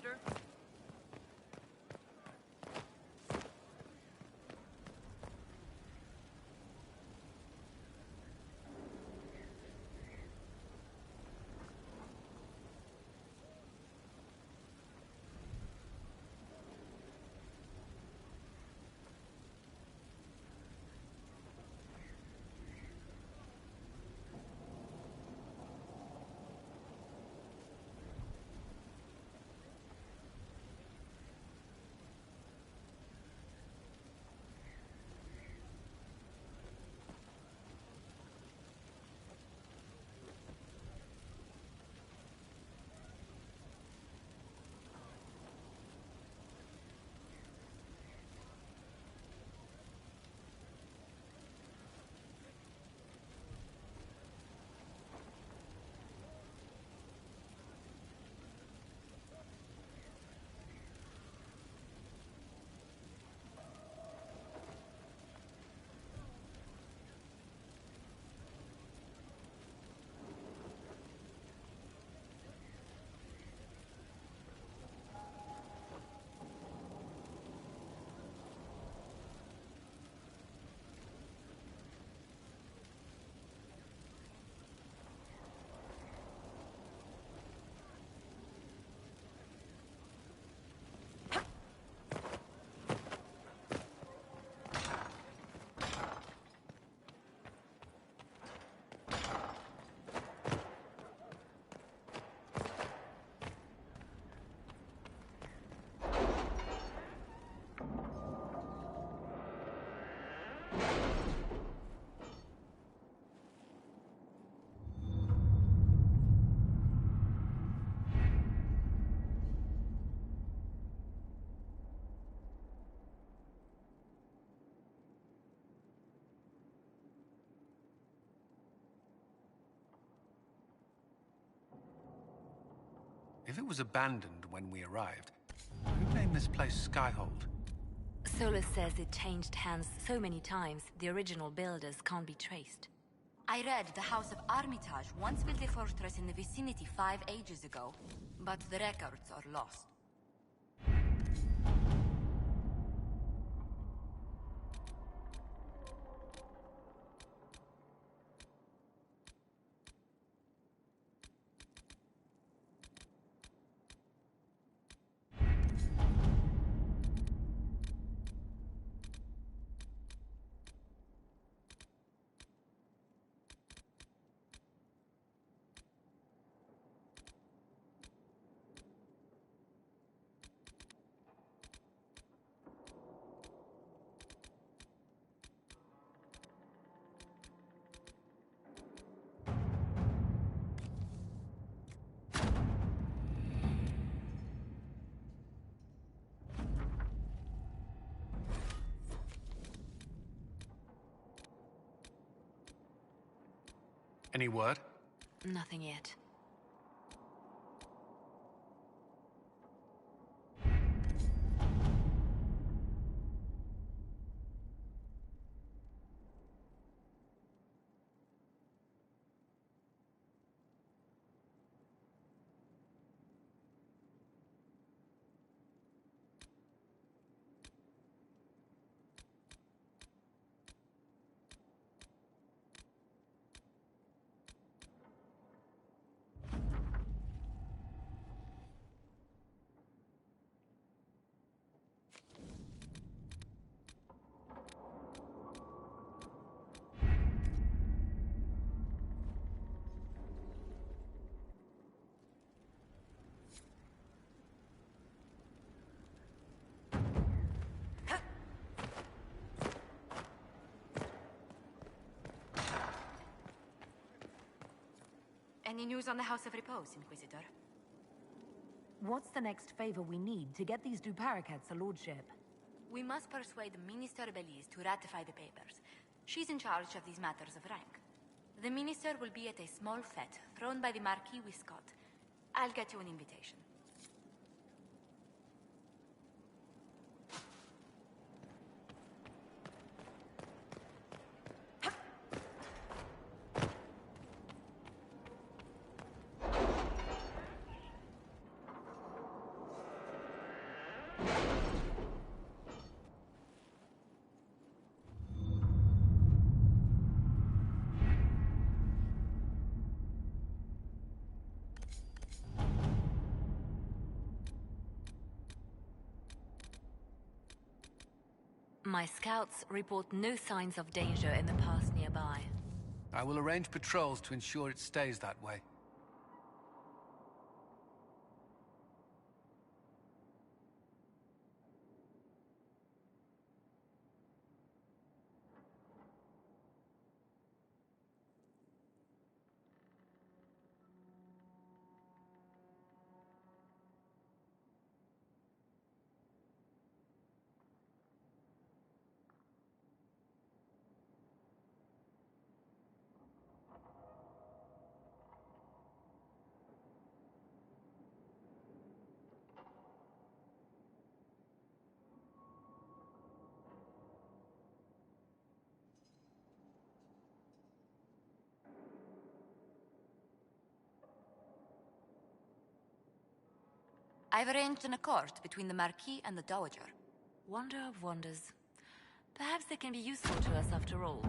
Inquisitor. If it was abandoned when we arrived, who named this place Skyhold? Solus says it changed hands so many times, the original builders can't be traced. I read the House of Armitage once built a fortress in the vicinity 5 ages ago, but the records are lost. Any word? Nothing yet. Any news on the House of Repose, Inquisitor? What's the next favor we need to get these Duparacats a lordship? We must persuade Minister Belize to ratify the papers. She's in charge of these matters of rank. The minister will be at a small fete thrown by the Marquis Wiscott. I'll get you an invitation. My scouts report no signs of danger in the pass nearby. I will arrange patrols to ensure it stays that way. I've arranged an accord between the Marquis and the Dowager. Wonder of wonders. Perhaps they can be useful to us after all.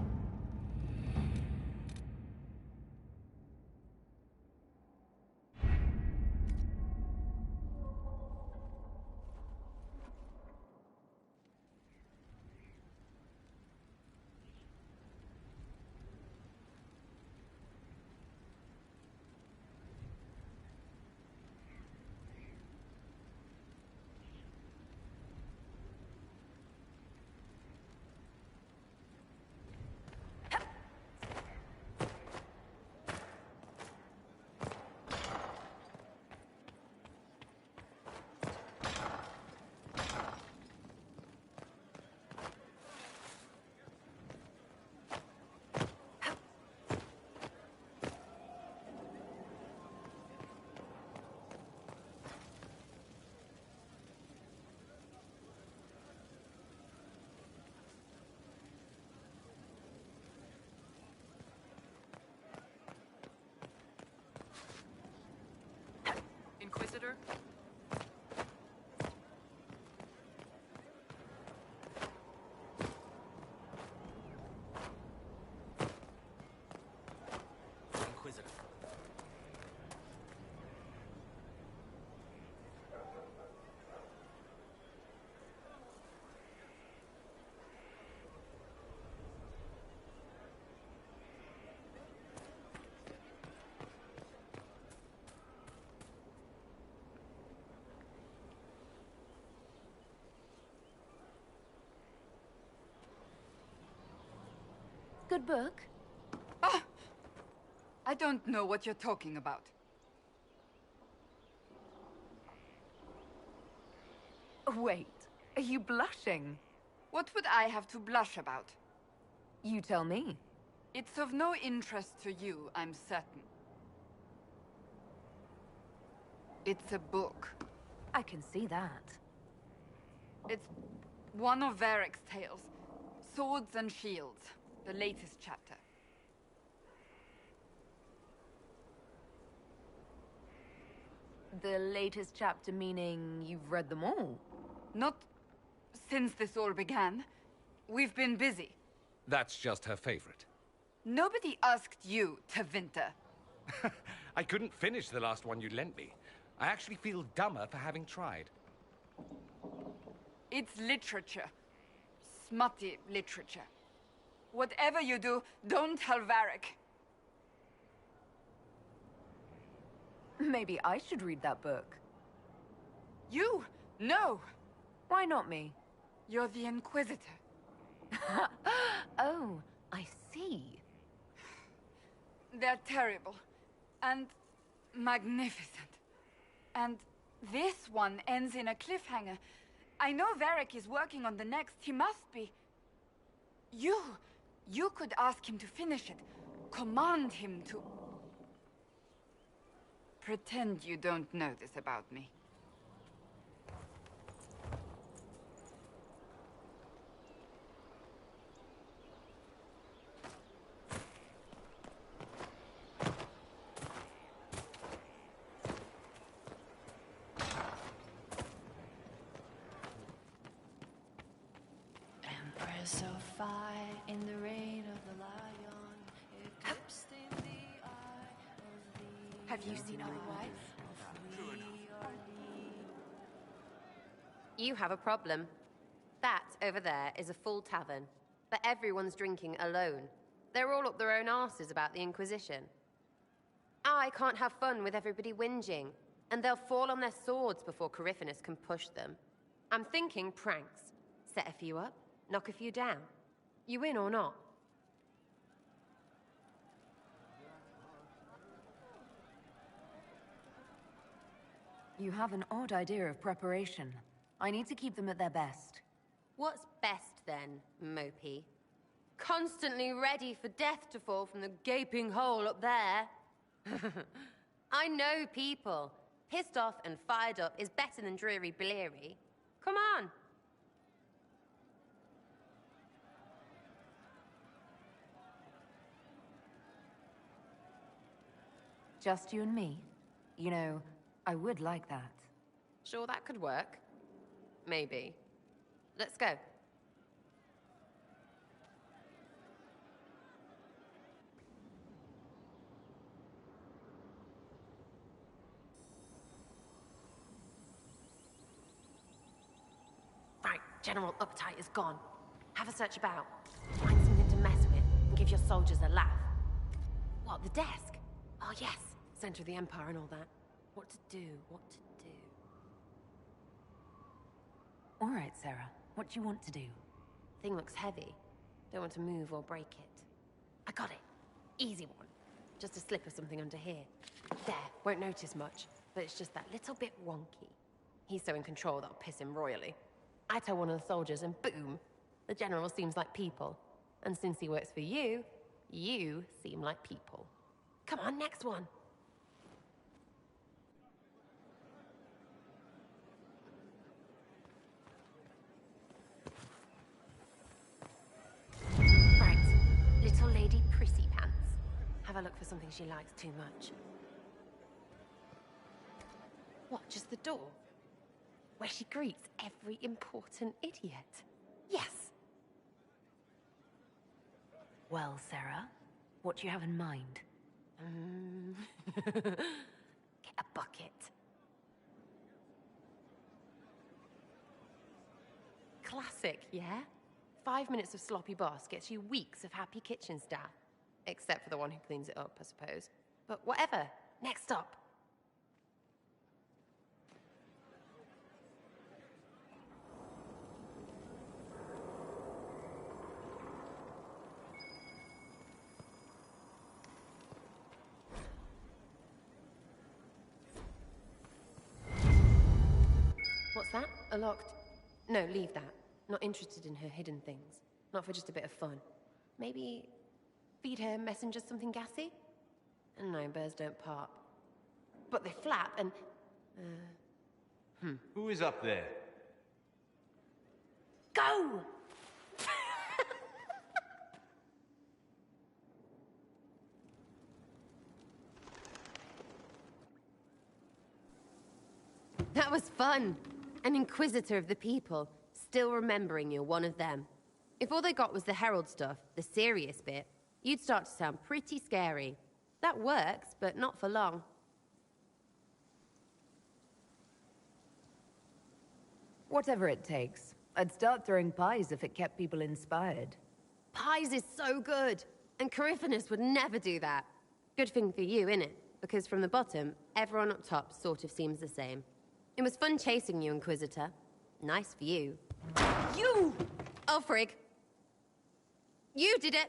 Inquisitor? Inquisitor. Good book? Ah! I don't know what you're talking about. Wait, are you blushing? What would I have to blush about? You tell me. It's of no interest to you, I'm certain. It's a book. I can see that. It's one of Varric's tales. Swords and Shields. The latest chapter. The latest chapter meaning you've read them all? Not since this all began. We've been busy. That's just her favorite. Nobody asked you to winter. I couldn't finish the last one you lent me. I actually feel dumber for having tried. It's literature. Smutty literature. Whatever you do, don't tell Varric. Maybe I should read that book. You? No! Why not me? You're the Inquisitor. Oh, I see. They're terrible. And magnificent. And this one ends in a cliffhanger. I know Varric is working on the next. He must be. You could ask him to finish it. Command him to... Pretend you don't know this about me. Empress of fire in the reign of the lion, eclipsed in the eye of the... Have you seen our wife? You have a problem. That over there is a full tavern, but everyone's drinking alone. They're all up their own arses about the Inquisition. I can't have fun with everybody whinging, and they'll fall on their swords before Corypheus can push them. I'm thinking pranks. Set a few up, knock a few down. You in or not? You have an odd idea of preparation. I need to keep them at their best. What's best then, Mopey? Constantly ready for death to fall from the gaping hole up there. I know people. Pissed off and fired up is better than dreary bleary. Come on. Just you and me? You know, I would like that. Sure, that could work. Maybe. Let's go. Right, General Uptight is gone. Have a search about. Find something to mess with and give your soldiers a laugh. What, the desk? Oh yes, center of the Empire and all that. What to do, what to do. All right, Sarah. What do you want to do? Thing looks heavy. Don't want to move or break it. I got it. Easy one. Just a slip of something under here. There, won't notice much, but it's just that little bit wonky. He's so in control that'll piss him royally. I tell one of the soldiers and boom, the general seems like people. And since he works for you, you seem like people. Come on, next one. Right, little lady prissy pants. Have a look for something she likes too much. What, just the door? Where she greets every important idiot. Yes. Well, Sarah, what do you have in mind? Get a bucket. Classic, yeah? 5 minutes of sloppy boss gets you weeks of happy kitchen staff. Except for the one who cleans it up, I suppose. But whatever. Next up. What's that? A locked... No, leave that. Not interested in her hidden things. Not for just a bit of fun. Maybe... feed her messengers something gassy? No, bears don't pop. But they flap and... Who is up there? Go! That was fun. An inquisitor of the people, still remembering you're one of them. If all they got was the herald stuff, the serious bit, you'd start to sound pretty scary. That works, but not for long. Whatever it takes. I'd start throwing pies if it kept people inspired. Pies is so good, and Corypheus would never do that. Good thing for you, innit? Because from the bottom, everyone up top sort of seems the same. It was fun chasing you, Inquisitor. Nice for you. You! Oh, frig. You did it!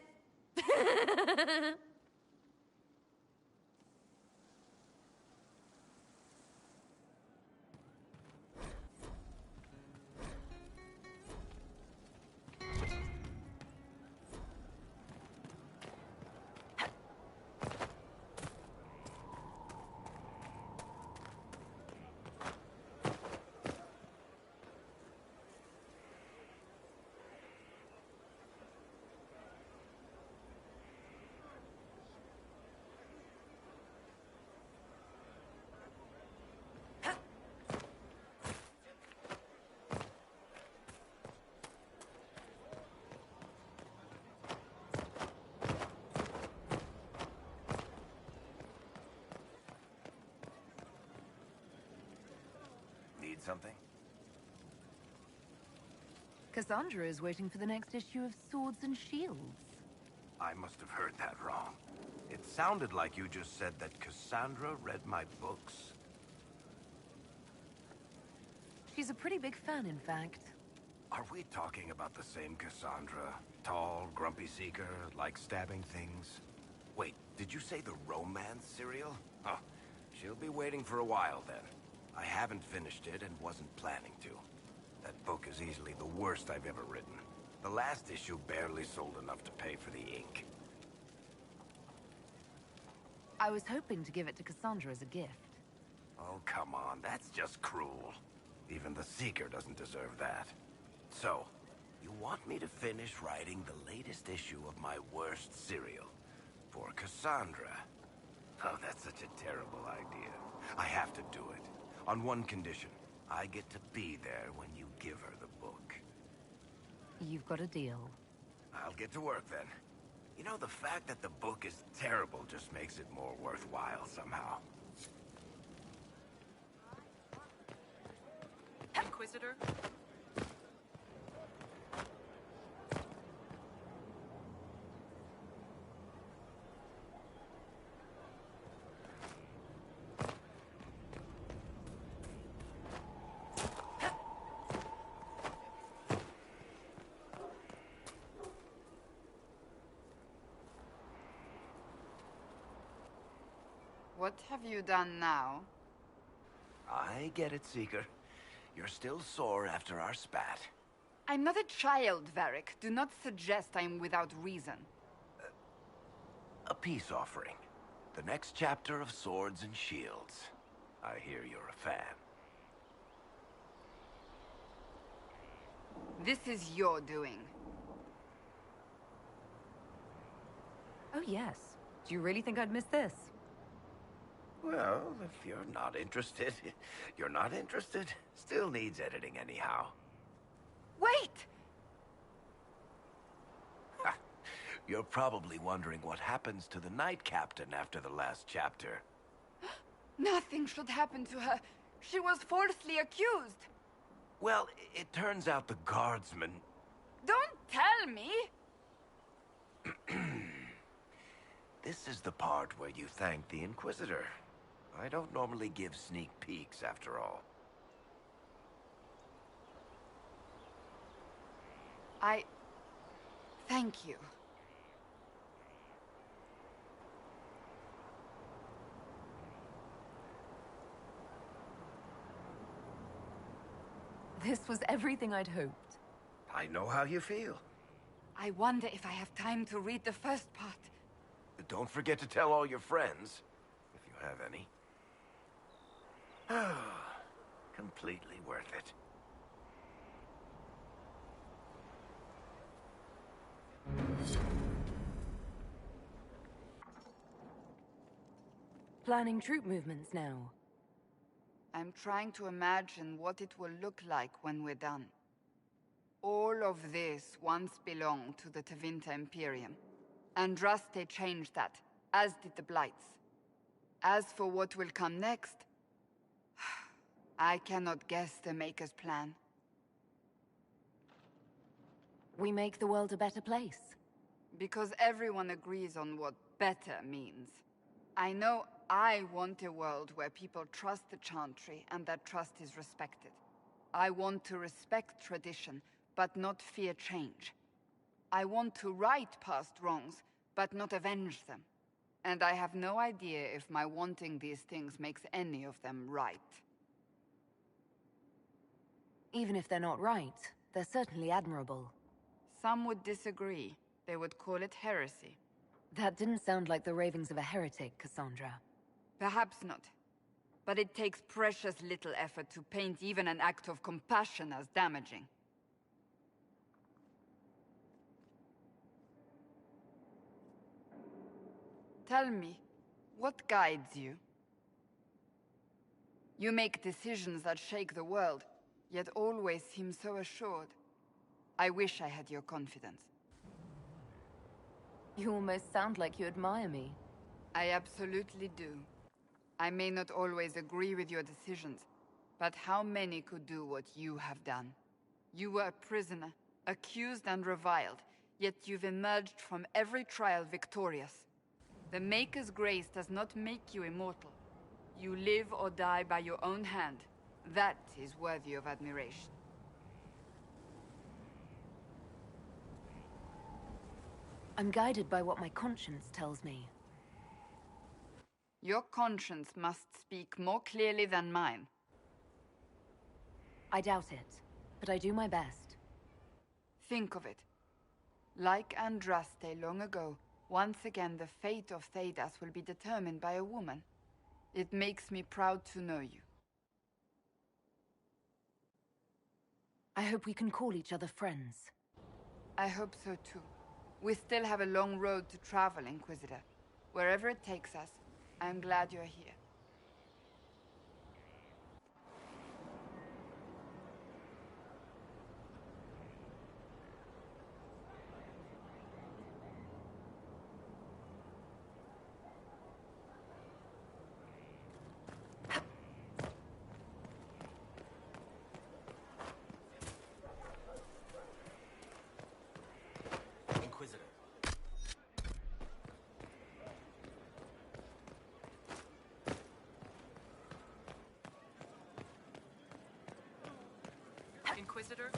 Need something? Cassandra is waiting for the next issue of Swords and Shields. I must have heard that wrong. It sounded like you just said that Cassandra read my books. She's a pretty big fan, in fact. Are we talking about the same Cassandra? Tall, grumpy seeker, like stabbing things? Wait, did you say the romance serial? Huh. She'll be waiting for a while then. I haven't finished it and wasn't planning to. That book is easily the worst I've ever written. The last issue barely sold enough to pay for the ink. I was hoping to give it to Cassandra as a gift. Oh, come on, that's just cruel. Even the Seeker doesn't deserve that. So, you want me to finish writing the latest issue of my worst serial for Cassandra? Oh, that's such a terrible idea. I have to do it. On one condition. I get to be there when you give her the book. You've got a deal. I'll get to work then. You know, the fact that the book is terrible just makes it more worthwhile somehow. Inquisitor? What have you done now? I get it, Seeker. You're still sore after our spat. I'm not a child, Varric. Do not suggest I'm without reason. A peace offering. The next chapter of Swords and Shields. I hear you're a fan. This is your doing. Oh, yes. Do you really think I'd miss this? Well, if you're not interested, you're not interested. Still needs editing anyhow. Wait! You're probably wondering what happens to the Knight Captain after the last chapter. Nothing should happen to her. She was falsely accused. Well, it turns out the guardsmen... Don't tell me! This is the part where you thank the Inquisitor. I don't normally give sneak peeks, after all. Thank you. This was everything I'd hoped. I know how you feel. I wonder if I have time to read the first part. Don't forget to tell all your friends, if you have any. Completely worth it. Planning troop movements now. I'm trying to imagine what it will look like when we're done. All of this once belonged to the Tevinter Imperium. Andraste changed that, as did the Blights. As for what will come next, I cannot guess the Maker's plan. We make the world a better place. Because everyone agrees on what better means. I know I want a world where people trust the Chantry and that trust is respected. I want to respect tradition, but not fear change. I want to right past wrongs, but not avenge them. And I have no idea if my wanting these things makes any of them right. Even if they're not right, they're certainly admirable. Some would disagree. They would call it heresy. That didn't sound like the ravings of a heretic, Cassandra. Perhaps not. But it takes precious little effort to paint even an act of compassion as damaging. Tell me, what guides you? You make decisions that shake the world, yet always seem so assured. I wish I had your confidence. You almost sound like you admire me. I absolutely do. I may not always agree with your decisions, but how many could do what you have done? You were a prisoner, accused and reviled, yet you've emerged from every trial victorious. The Maker's grace does not make you immortal. You live or die by your own hand. That is worthy of admiration. I'm guided by what my conscience tells me. Your conscience must speak more clearly than mine. I doubt it, but I do my best. Think of it. Like Andraste long ago, once again the fate of Thedas will be determined by a woman. It makes me proud to know you. I hope we can call each other friends. I hope so too. We still have a long road to travel, Inquisitor. Wherever it takes us, I'm glad you're here. Inquisitor. Inquisitor?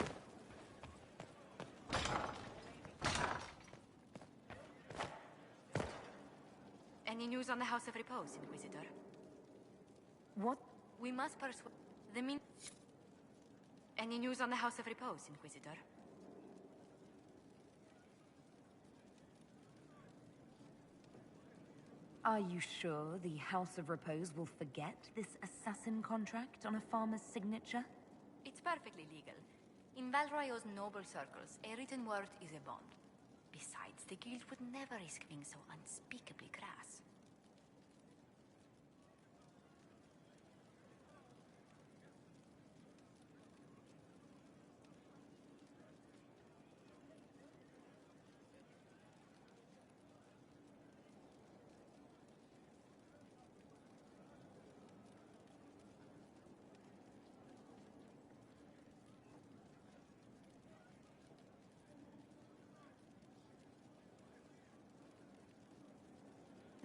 Any news on the House of Repose, Inquisitor? What? We must persuade the min... Any news on the House of Repose, Inquisitor? Are you sure the House of Repose will forget this assassin contract on a farmer's signature? It's perfectly legal. In Valroyo's noble circles, a written word is a bond. Besides, the guild would never risk being so unspeakably crass.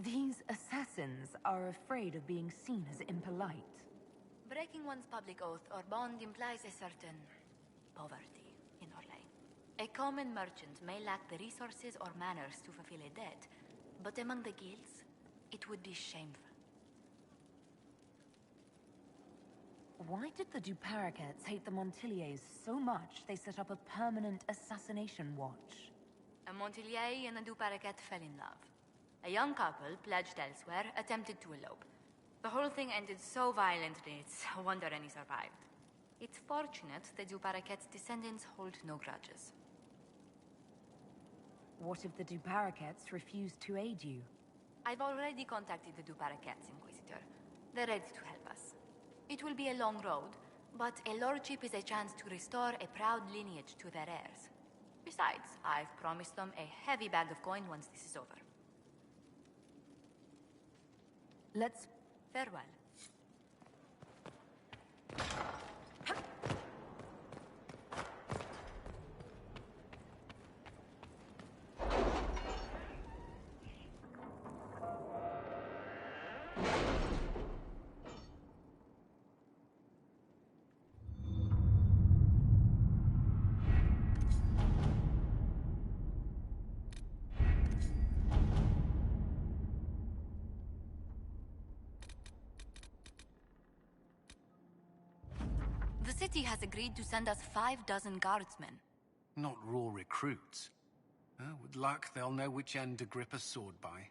These assassins are afraid of being seen as impolite. Breaking one's public oath or bond implies a certain poverty in Orlais. A common merchant may lack the resources or manners to fulfill a debt, but among the guilds, it would be shameful. Why did the Duparaquets hate the Montiliers so much they set up a permanent assassination watch? A Montilier and a Duparaquet fell in love. A young couple, pledged elsewhere, attempted to elope. The whole thing ended so violently, it's a wonder any survived. It's fortunate the Duparaquet's descendants hold no grudges. What if the Duparaquets refuse to aid you? I've already contacted the Duparaquets, Inquisitor. They're ready to help us. It will be a long road, but a lordship is a chance to restore a proud lineage to their heirs. Besides, I've promised them a heavy bag of coin once this is over. Let's... Farewell. The city has agreed to send us 6 guardsmen. Not raw recruits. With luck, they'll know which end to grip a sword by.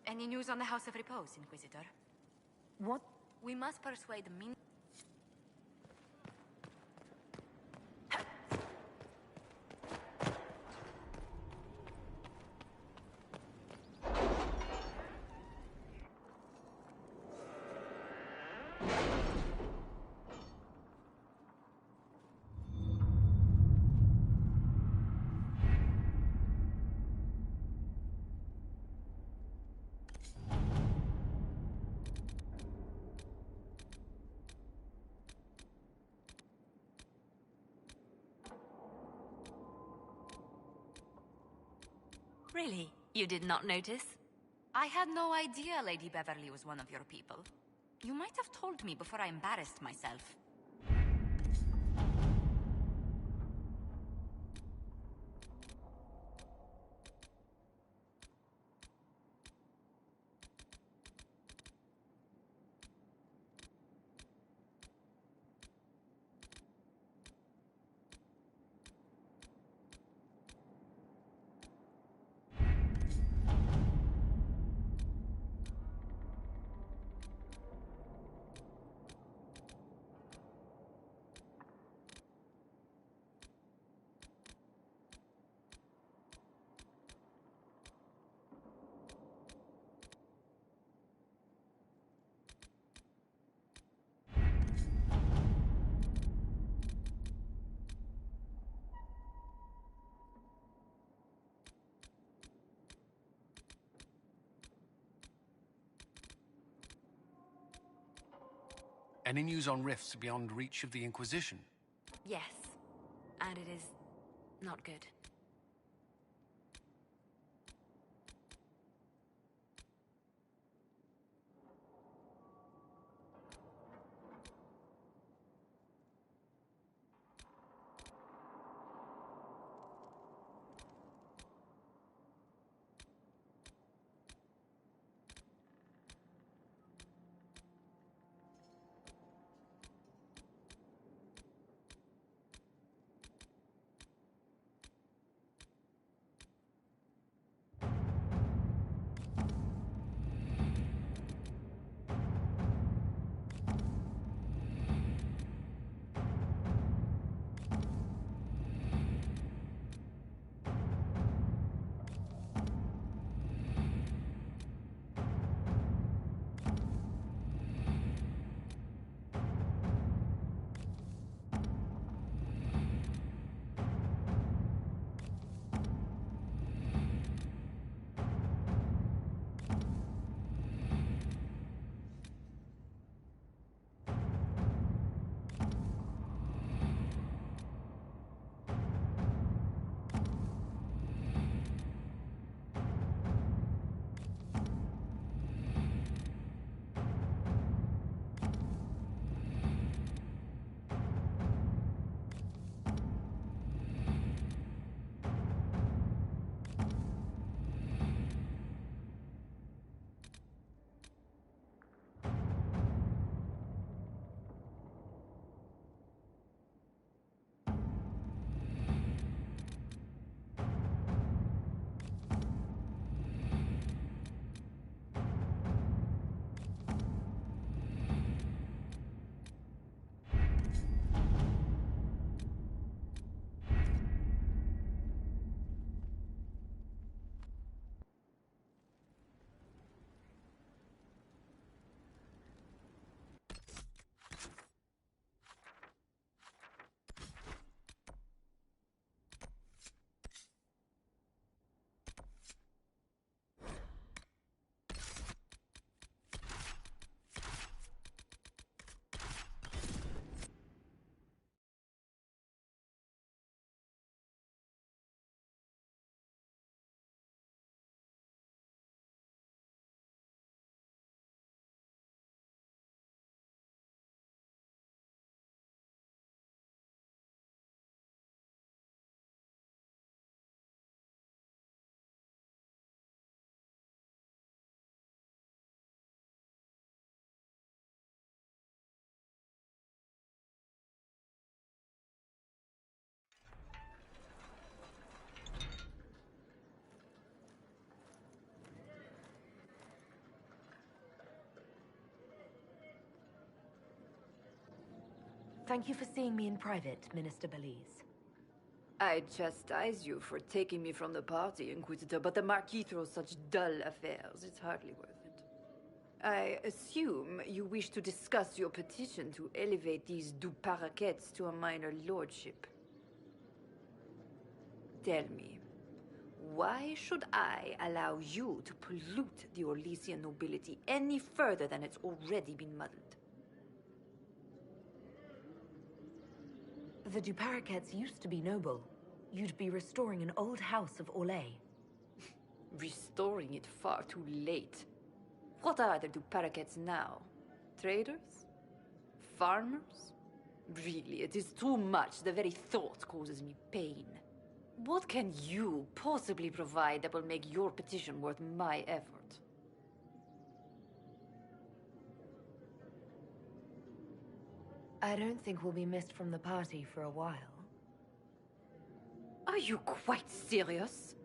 Any news on the House of Repose, Inquisitor? What? We must persuade the Really? You did not notice? I had no idea Lady Beverly was one of your people. You might have told me before I embarrassed myself. Any news on rifts beyond reach of the Inquisition? Yes. And it is not good. Thank you for seeing me in private, Minister Belize. I chastise you for taking me from the party, Inquisitor, but the Marquis throws such dull affairs. It's hardly worth it. I assume you wish to discuss your petition to elevate these du Paraquets to a minor lordship. Tell me, why should I allow you to pollute the Orlesian nobility any further than it's already been muddled? The du Paraquets used to be noble. You'd be restoring an old house of Orlais. Restoring it far too late. What are the du Paraquets now? Traders? Farmers? Really, it is too much. The very thought causes me pain. What can you possibly provide that will make your petition worth my effort? I don't think we'll be missed from the party for a while. Are you quite serious?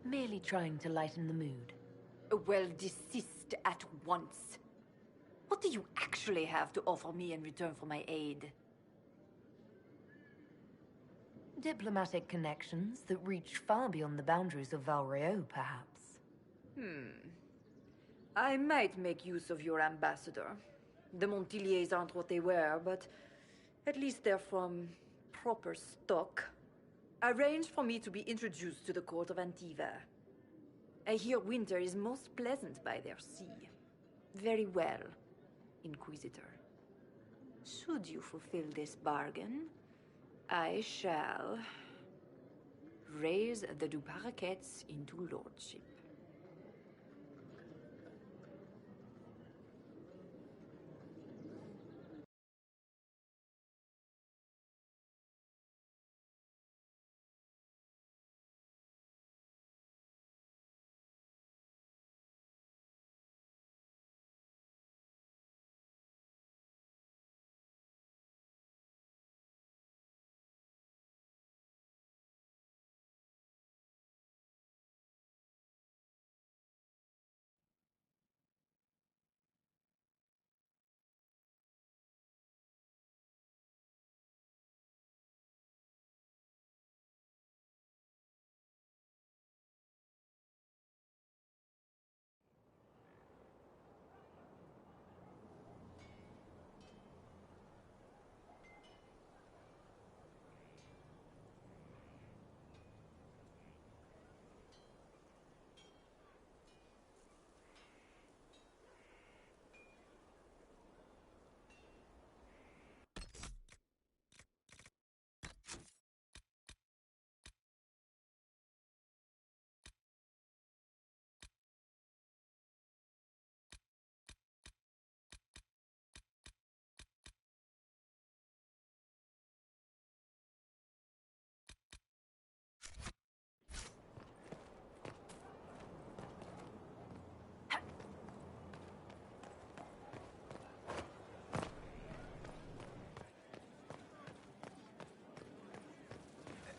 Merely trying to lighten the mood. Well, desist at once. What do you actually have to offer me in return for my aid? Diplomatic connections that reach far beyond the boundaries of Valreo, perhaps. I might make use of your ambassador. The Montiliers aren't what they were, but at least they're from proper stock. Arrange for me to be introduced to the court of Antiva. I hear winter is most pleasant by their sea. Very well, Inquisitor. Should you fulfill this bargain, I shall raise the du Paraquets into lordship.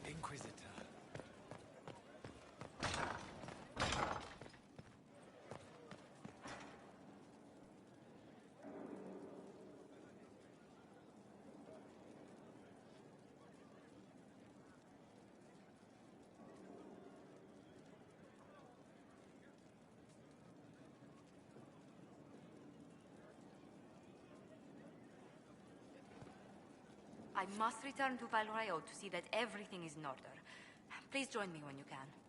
Inquisitor. I must return to Valreo to see that everything is in order. Please join me when you can.